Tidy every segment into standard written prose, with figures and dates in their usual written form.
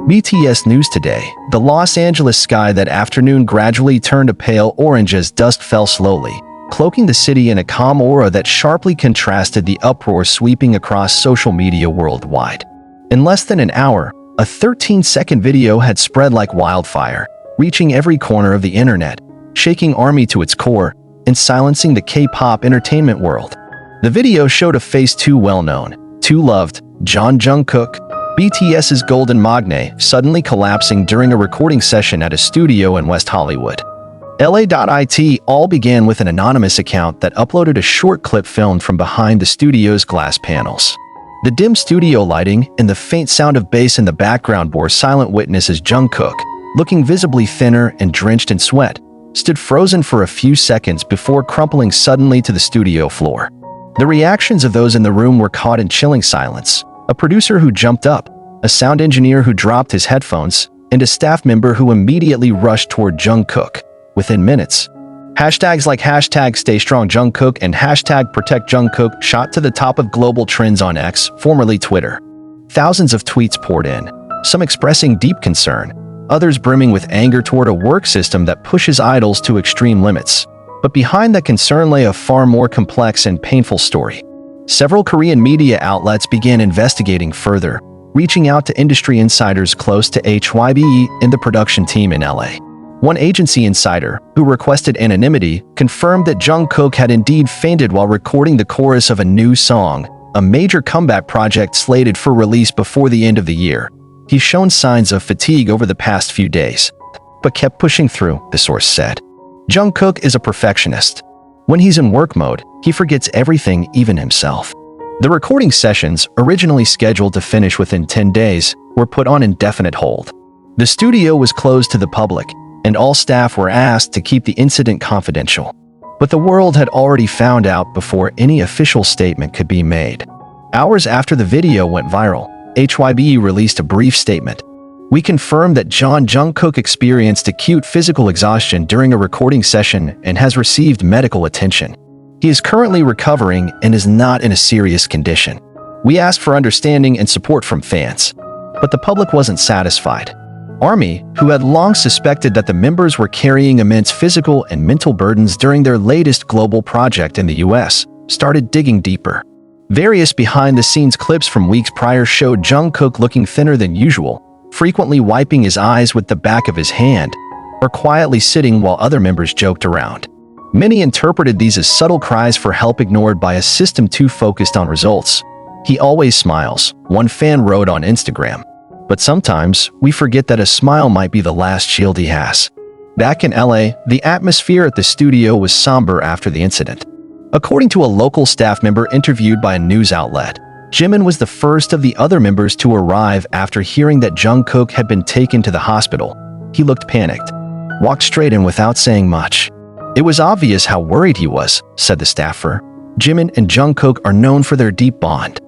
BTS News Today. The Los Angeles sky that afternoon gradually turned a pale orange as dusk fell slowly, cloaking the city in a calm aura that sharply contrasted the uproar sweeping across social media worldwide. In less than an hour, a 13-second video had spread like wildfire, reaching every corner of the internet, shaking ARMY to its core, and silencing the K-pop entertainment world. The video showed a face too well-known, too loved, Jungkook, BTS's golden Maknae, suddenly collapsing during a recording session at a studio in West Hollywood. LA.it all began with an anonymous account that uploaded a short clip filmed from behind the studio's glass panels. The dim studio lighting and the faint sound of bass in the background bore silent witness as Jungkook, looking visibly thinner and drenched in sweat, stood frozen for a few seconds before crumpling suddenly to the studio floor. The reactions of those in the room were caught in chilling silence. A producer who jumped up, a sound engineer who dropped his headphones, and a staff member who immediately rushed toward Jungkook. Within minutes, hashtags like #StayStrongJungkook and #ProtectJungkook shot to the top of global trends on X, formerly Twitter. Thousands of tweets poured in, some expressing deep concern, others brimming with anger toward a work system that pushes idols to extreme limits. But behind that concern lay a far more complex and painful story. Several Korean media outlets began investigating further, reaching out to industry insiders close to HYBE and the production team in LA. One agency insider, who requested anonymity, confirmed that Jungkook had indeed fainted while recording the chorus of a new song, a major comeback project slated for release before the end of the year. He's shown signs of fatigue over the past few days, but kept pushing through, the source said. Jungkook is a perfectionist. When he's in work mode, he forgets everything, even himself. The recording sessions, originally scheduled to finish within 10 days, were put on indefinite hold. The studio was closed to the public, and all staff were asked to keep the incident confidential. But the world had already found out before any official statement could be made. Hours after the video went viral, HYBE released a brief statement. We confirm that Jungkook experienced acute physical exhaustion during a recording session and has received medical attention. He is currently recovering and is not in a serious condition. We asked for understanding and support from fans. But the public wasn't satisfied. ARMY, who had long suspected that the members were carrying immense physical and mental burdens during their latest global project in the US, started digging deeper. Various behind-the-scenes clips from weeks prior showed Jungkook looking thinner than usual, frequently wiping his eyes with the back of his hand, or quietly sitting while other members joked around. Many interpreted these as subtle cries for help ignored by a system too focused on results. He always smiles, one fan wrote on Instagram. But sometimes, we forget that a smile might be the last shield he has. Back in LA, the atmosphere at the studio was somber after the incident. According to a local staff member interviewed by a news outlet, Jimin was the first of the other members to arrive after hearing that Jungkook had been taken to the hospital. He looked panicked, walked straight in without saying much. It was obvious how worried he was, said the staffer. Jimin and Jungkook are known for their deep bond.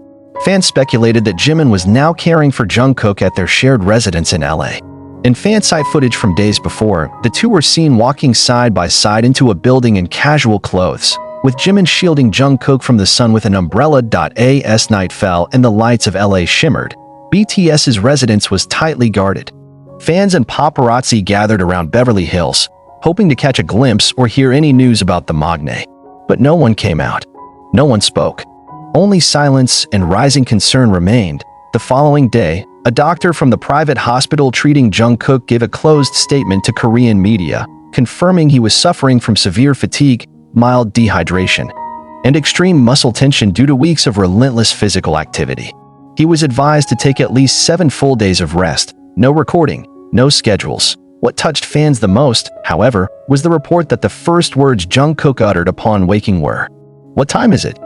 Fans speculated that Jimin was now caring for Jungkook at their shared residence in LA. In fan site footage from days before, the two were seen walking side by side into a building in casual clothes, with Jimin shielding Jungkook from the sun with an umbrella. As night fell and the lights of LA shimmered, BTS's residence was tightly guarded. Fans and paparazzi gathered around Beverly Hills, hoping to catch a glimpse or hear any news about the Maknae. But no one came out. No one spoke. Only silence and rising concern remained. The following day, a doctor from the private hospital treating Jungkook gave a closed statement to Korean media, confirming he was suffering from severe fatigue, mild dehydration, and extreme muscle tension due to weeks of relentless physical activity. He was advised to take at least 7 full days of rest, no recording, no schedules. What touched fans the most, however, was the report that the first words Jungkook uttered upon waking were, "What time is it?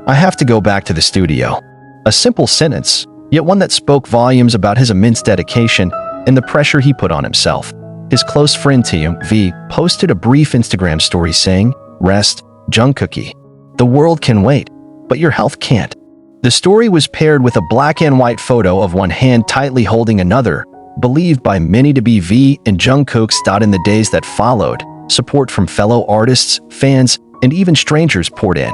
I have to go back to the studio." A simple sentence, yet one that spoke volumes about his immense dedication and the pressure he put on himself. His close friend TMV posted a brief Instagram story saying, "Rest, Jungkookie. The world can wait, but your health can't." The story was paired with a black and white photo of one hand tightly holding another, believed by many to be V and Jungkook's. In the days that followed, support from fellow artists, fans, and even strangers poured in.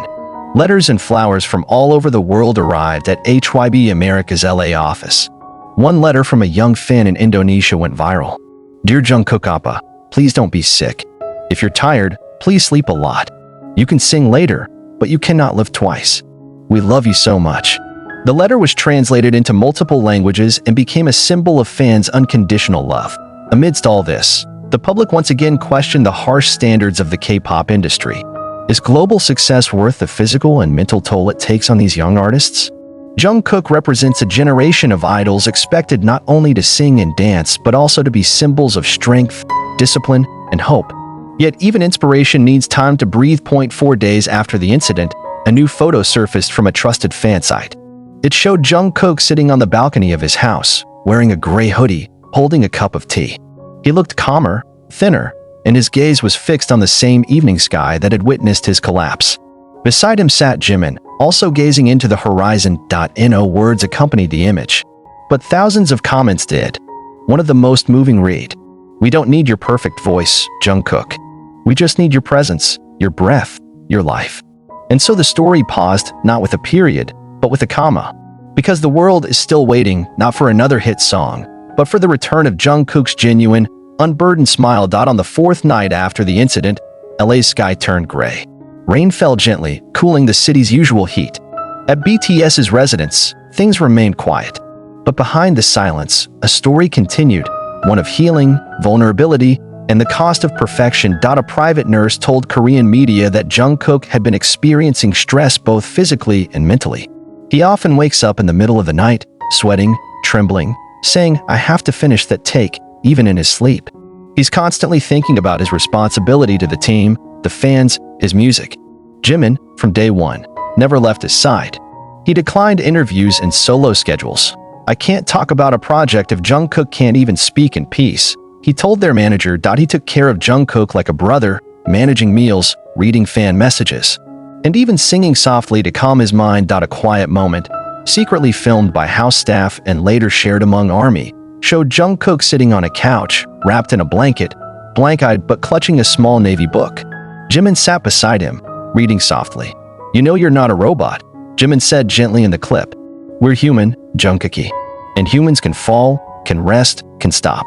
Letters and flowers from all over the world arrived at HYBE America's LA office. One letter from a young fan in Indonesia went viral. Dear Jungkook Appa, please don't be sick. If you're tired, please sleep a lot. You can sing later, but you cannot live twice. We love you so much. The letter was translated into multiple languages and became a symbol of fans' unconditional love. Amidst all this, the public once again questioned the harsh standards of the K-pop industry. Is global success worth the physical and mental toll it takes on these young artists? Jungkook represents a generation of idols expected not only to sing and dance, but also to be symbols of strength, discipline, and hope. Yet even inspiration needs time to breathe. 4 days after the incident, a new photo surfaced from a trusted fan site. It showed Jungkook sitting on the balcony of his house, wearing a gray hoodie, holding a cup of tea. He looked calmer, thinner, and his gaze was fixed on the same evening sky that had witnessed his collapse. Beside him sat Jimin, also gazing into the horizon. No words accompanied the image, but thousands of comments did. One of the most moving read, "We don't need your perfect voice, Jungkook. We just need your presence, your breath, your life." And so the story paused, not with a period, but with a comma. Because the world is still waiting, not for another hit song, but for the return of Jungkook's genuine, unburdened smile. On the fourth night after the incident, LA's sky turned gray. Rain fell gently, cooling the city's usual heat. At BTS's residence, things remained quiet. But behind the silence, a story continued, one of healing, vulnerability, and the cost of perfection. A private nurse told Korean media that Jungkook had been experiencing stress both physically and mentally. He often wakes up in the middle of the night, sweating, trembling, saying, "I have to finish that take," even in his sleep. He's constantly thinking about his responsibility to the team, the fans, his music. Jimin, from day one, never left his side. He declined interviews and solo schedules. "I can't talk about a project if Jungkook can't even speak in peace," he told their manager. He took care of Jungkook like a brother, managing meals, reading fan messages, and even singing softly to calm his mind. A quiet moment, secretly filmed by house staff and later shared among ARMY, showed Jungkook sitting on a couch, wrapped in a blanket, blank-eyed but clutching a small navy book. Jimin sat beside him, reading softly. "You know you're not a robot," Jimin said gently in the clip. "We're human, Jungkook. And humans can fall, can rest, can stop."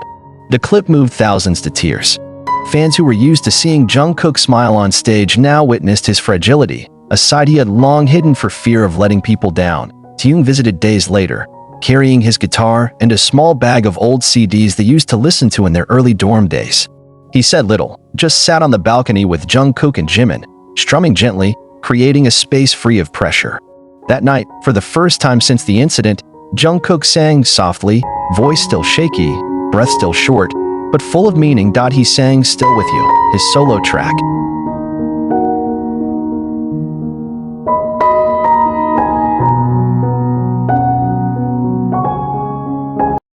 The clip moved thousands to tears. Fans who were used to seeing Jungkook smile on stage now witnessed his fragility, a side he had long hidden for fear of letting people down. Taeyong visited days later, carrying his guitar and a small bag of old CDs they used to listen to in their early dorm days. He said little, just sat on the balcony with Jungkook and Jimin, strumming gently, creating a space free of pressure. That night, for the first time since the incident, Jungkook sang softly, voice still shaky, breath still short, but full of meaning. He sang "Still With You," his solo track.